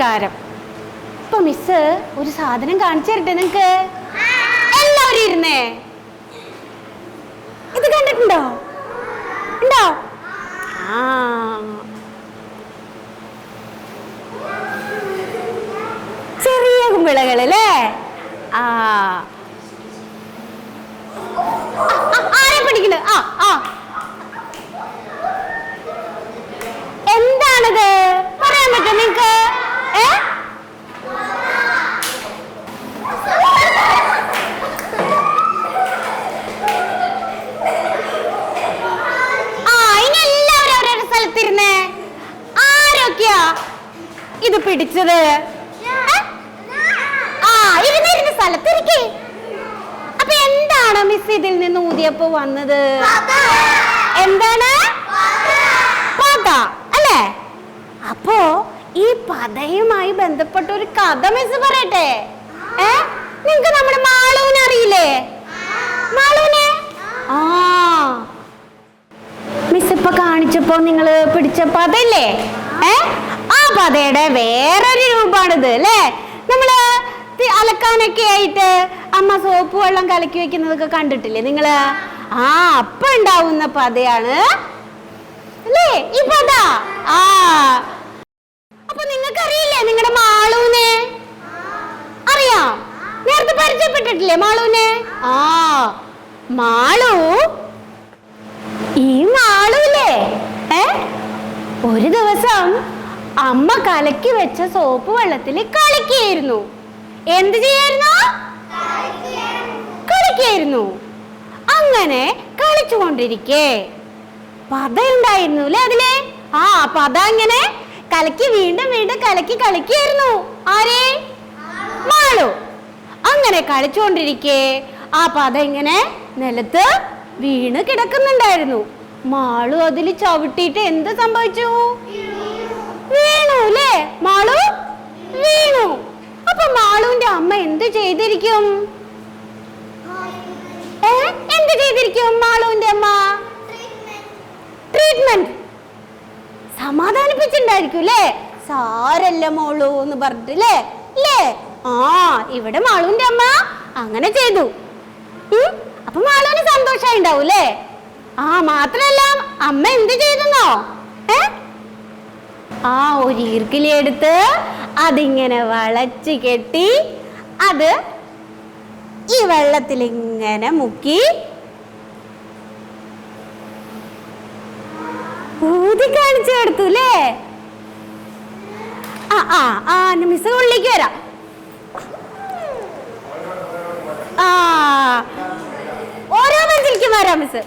നമസ്കാരം. ഇപ്പൊ മിസ് ഒരു സാധനം കാണിച്ചു തരട്ടെ നിങ്ങക്ക്. എല്ലാവരും ഇരുന്നേ. ഇത് കണ്ടിട്ടുണ്ടോ? ഉണ്ടോ? ആ, ചെറിയ കുമ്പിളകളല്ലേ? ആ, ആരെ പഠിക്കണ? ആ ആ, എന്താണത് പറയാൻ പറ്റും നിങ്ങക്ക്? ഇനി എല്ലാവരും അവരവരുടെ സ്ഥലത്തിരുന്നേ. ആരൊക്കെയാ ഇത് പിടിച്ചത്? ഇരുന്നിരുന്ന സ്ഥലത്തിരിക്കേ. അപ്പൊ എന്താണ് മിസ് ഇതിൽ നിന്ന് ഊതിയപ്പോ വന്നത്? എന്താണ്? പത അല്ലേ? അപ്പോ ഈ പതയുമായി ബന്ധപ്പെട്ട ഒരു കഥ മിസ് പറയട്ടെ. നിങ്ങക്ക് നമ്മുടെ മാളൂനെ അറിയില്ലേ? മാളൂനെ? ആ, മിസ് ഇപ്പൊ കാണിച്ചപ്പോ നിങ്ങള് പിടിച്ച പതയില്ലേ? ആ പതയുടെ വേറൊരു രൂപാണിത് അല്ലേ? നമ്മള് അലക്കാനൊക്കെ ആയിട്ട് അമ്മ സോപ്പ് വെള്ളം കലക്കി വെക്കുന്നതൊക്കെ കണ്ടിട്ടില്ലേ നിങ്ങള്? ആ, അപ്പൊ ഉണ്ടാവുന്ന പതയാണ് അല്ലേ ഈ പത. ആ, അപ്പൊ നിങ്ങൾക്ക് അറിയില്ലേ നിങ്ങളുടെ മാളൂനെ? അറിയാം, നേരത്തെ പരിചയപ്പെട്ടിട്ടില്ലേ മാളൂനെ? ആ, മാളു, ഈ മാളൂല്ലേ ഒരു ദിവസം അമ്മ കലക്കി വെച്ച സോപ്പ് വെള്ളത്തിൽ കളിക്കുകയായിരുന്നു. എന്ത് ചെയ്യായിരുന്നു? കളിക്കുകയായിരുന്നു. അങ്ങനെ കളിച്ചുകൊണ്ടിരിക്കേ പത ഉണ്ടായിരുന്നു അല്ലേ അതിലെ? ആ, പത ഇങ്ങനെ കലക്കി വീണ്ടും വീണ്ടും കലക്കി കളിക്കുകയായിരുന്നു. ആരെ? മാളു. അങ്ങനെ കളിച്ചുകൊണ്ടിരിക്കേ ആ പത ഇങ്ങനെ നിലത്ത് വീണ് കിടക്കുന്നുണ്ടായിരുന്നു. മാളു അതിൽ ചവിട്ടിയിട്ട് എന്ത് സംഭവിച്ചു? വീണു അല്ലേ? മാളു വീണു. അപ്പൊ മാളുവിന്റെ അമ്മ എന്ത് ചെയ്തിരിക്കും? എന്ത് ചെയ്തിരിക്കും മാളുവിന്റെ അമ്മ? ട്രീറ്റ്മെന്റ്, സമാധാനിപ്പിച്ചിട്ടുണ്ടായിരിക്കും അല്ലേ? സാരല്ല മോളു എന്ന് പറഞ്ഞിട്ടില്ലേ? അല്ലേ? ആ, ഇവിടെ മാളുവിന്റെ അമ്മ അങ്ങനെ ചെയ്തു. അപ്പൊ മാളുവിന് സന്തോഷമായി ഉണ്ടാവും അല്ലേ? ആ, മാത്രല്ല അമ്മ എന്ത് ചെയ്തെന്നോ? ആ, ഒരു ഈർക്കിലി എടുത്ത് അതിങ്ങനെ വളച്ച് കെട്ടി അത് ഈ വെള്ളത്തിൽ ഇങ്ങനെ മുക്കി ഊതി കാണിച്ചു കൊടുത്തു അല്ലേ? ആ ആ ആ, മിസ് ഉള്ളിലേക്ക് വരാം. ആ, ഓരോ ബെഞ്ചിലേക്കും വരാം മിസ്.